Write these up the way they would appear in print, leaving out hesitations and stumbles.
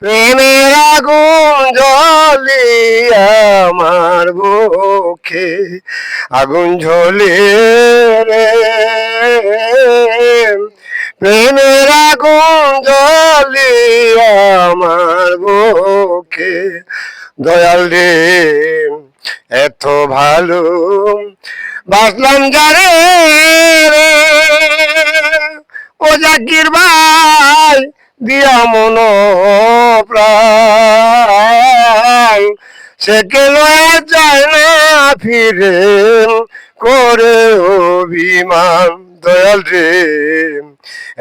প্রেমের আগুন জ্বলি আমার বুকে, আগুন জ্বলে রে, প্রেমের আগুন জ্বলি আমার বুকে। দয়াল রে এত ভালো বাসলাম যারে রে, ও জাকির ভাই দিয়া মন প্রাণ, সে কেন যায় না ফিরে করে অভিমান। দয়াল রে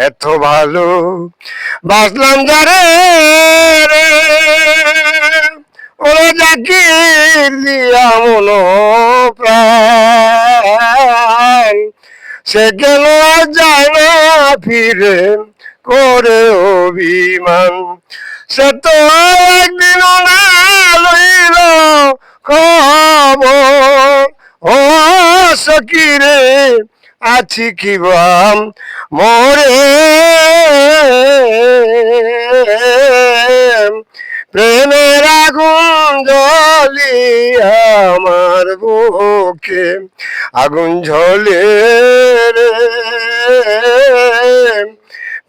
এত ভালো বাসলাম যারে রে, ও জাকির দিয়া মন প্রাণ, সে কেন যায় না ফিরে করে অভিমান। সে তো একদিন না লইল খবর, ও সকিরে আছি কি বাম মোরে, প্রেমের আগুন জ্বলি আমার বুকে, আগুন ঝলে রে,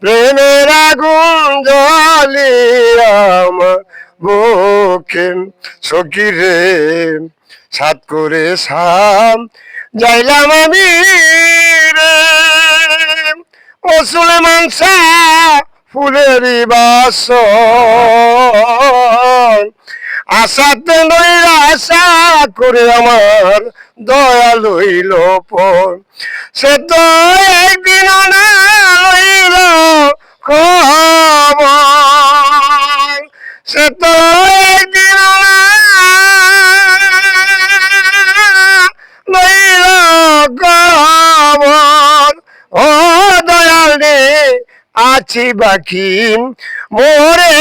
প্রেমের আগুন জ্বলি আমার বুকে। সকিরে সাত করে সাম যাইলাম আমি রে, ও সুলেমান শাহ ফুলেরই বাসন, আশাতে নইরা আশা করে আমার দয়া লইল পর, সে তো একদিন না লইল খবর, সে তো একদিন না লইল খবর। ও দয়াল রে আছি বাকি মোরে,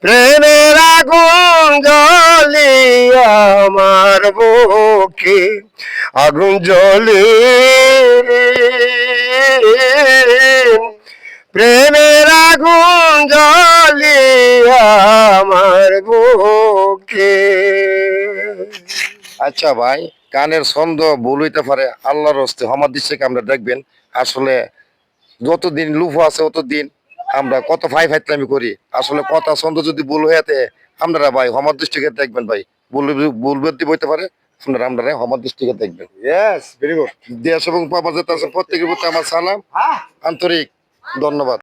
প্রেমের আগুন জ্বলি আমার বুকে, আগুন জ্বলে প্রেমের আগুন জ্বলি আমার বুকে। আচ্ছা ভাই, গানের ছন্দ ভুল হইতে পারে, আল্লাহর হস্তে ক্ষমা দৃষ্টিকে আমরা দেখবেন। আসলে যতদিন লুফো আছে ততদিন আমরা কত ফাই ফাইতলামি করি, আসলে কথা ছন্দ যদি ভুল হয়ে থাকে আপনারা ভাই ক্ষমা দৃষ্টিকে দেখবেন ভাই। ভুল ভুল বুদ্ধি বইতে পারে, আপনারা ক্ষমা দৃষ্টিকে দেখবেন। Yes, very good. দেশ এবং প্রবাসে প্রত্যেকের প্রতি আমার সালাম, আন্তরিক ধন্যবাদ।